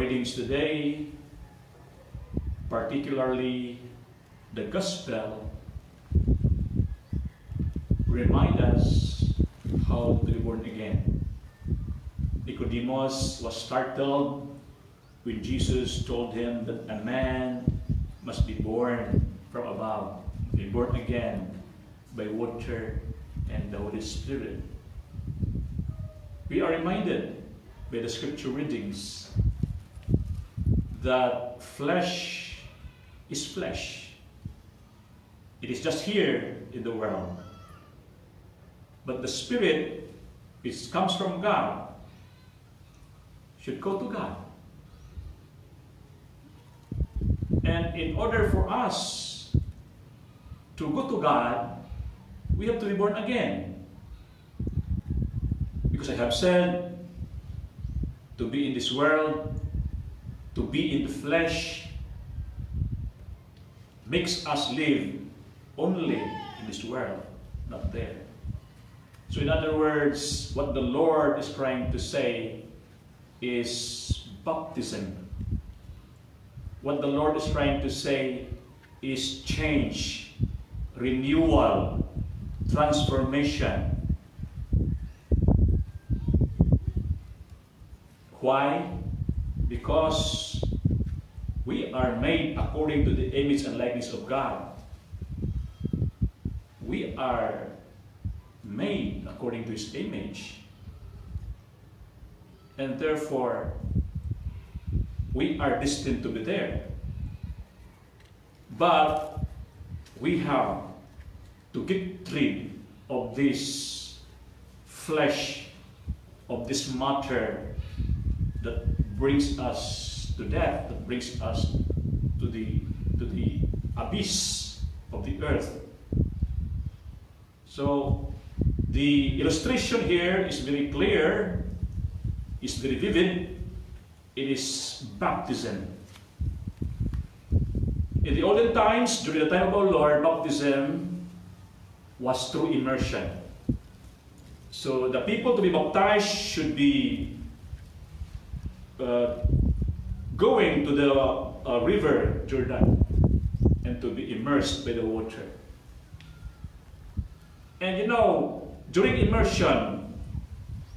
readings today, particularly the Gospel, remind us how to be born again. Nicodemus was startled when Jesus told him that a man must be born from above, be born again by water and the Holy Spirit. We are reminded by the scripture readings that flesh is flesh. It is just here in the world. But the Spirit, which comes from God, should go to God. And in order for us to go to God, we have to be born again. Because I have said, to be in this world, to be in the flesh, makes us live only in this world, not there. So in other words, what the Lord is trying to say is baptism. What the Lord is trying to say is change, renewal, transformation. Why? Because we are made according to the image and likeness of God. We are made according to His image. And therefore, we are destined to be there. But we have to get rid of this flesh, of this matter that brings us to death, that brings us to the abyss of the earth. So the illustration here is very clear, is very vivid. It is baptism. In the olden times, during the time of our Lord, baptism was through immersion. So the people to be baptized should be going to the river Jordan and to be immersed by the water. And you know, during immersion,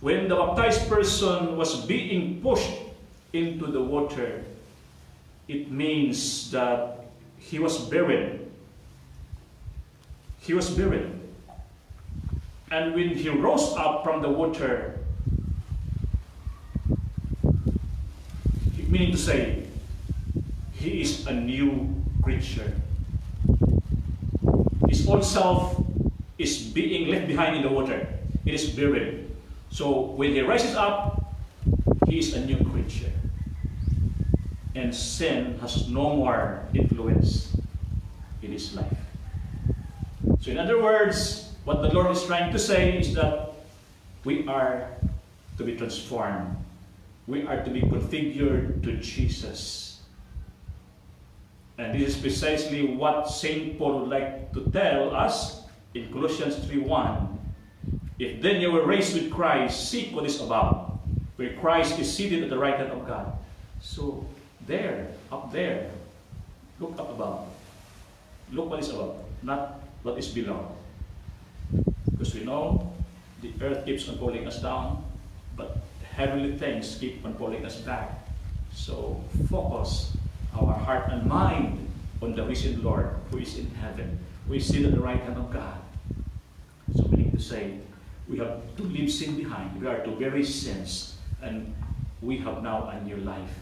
when the baptized person was being pushed into the water, it means that he was buried. He was buried. And when he rose up from the water, meaning to say, he is a new creature. His old self is being left behind in the water. It is buried. So when he rises up, he is a new creature. And sin has no more influence in his life. So in other words, what the Lord is trying to say is that we are to be transformed. We are to be configured to Jesus. And this is precisely what St. Paul would like to tell us in Colossians 3:1. If then you were raised with Christ, seek what is above, where Christ is seated at the right hand of God. So there, up there, look up above. Look what is above, not what is below. Because we know the earth keeps on pulling us down, but heavenly things keep on pulling us back. So focus our heart and mind on the risen Lord who is in heaven, who is seated at the right hand of God. So meaning to say, we have to leave sin behind. We are to bury sins, and we have now a new life.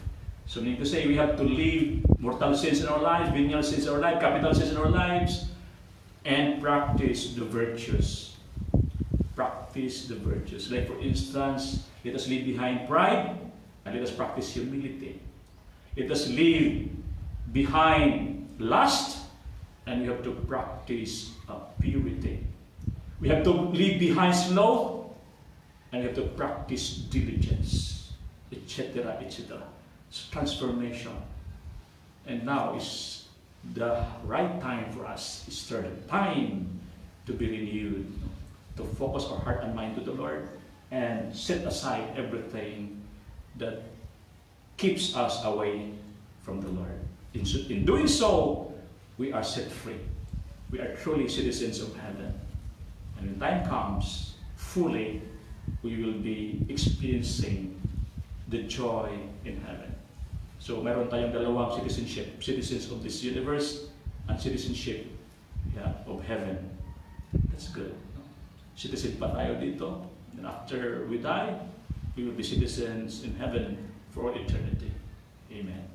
So meaning to say, we have to leave mortal sins in our lives, venial sins in our lives, capital sins in our lives, and practice the virtues. Practice the virtues. Like for instance, let us leave behind pride and let us practice humility. Let us leave behind lust and we have to practice purity. We have to leave behind sloth and we have to practice diligence, etc., etc. It's transformation. And now is the right time for us. It's the time to be renewed, to focus our heart and mind to the Lord and set aside everything that keeps us away from the Lord. In doing so, we are set free. We are truly citizens of heaven. And when time comes, fully, we will be experiencing the joy in heaven. So meron tayong dalawang citizenship, citizens of this universe and citizenship of heaven. That's good. Citizen pa tayo dito. And after we die, we will be citizens in heaven for eternity. Amen.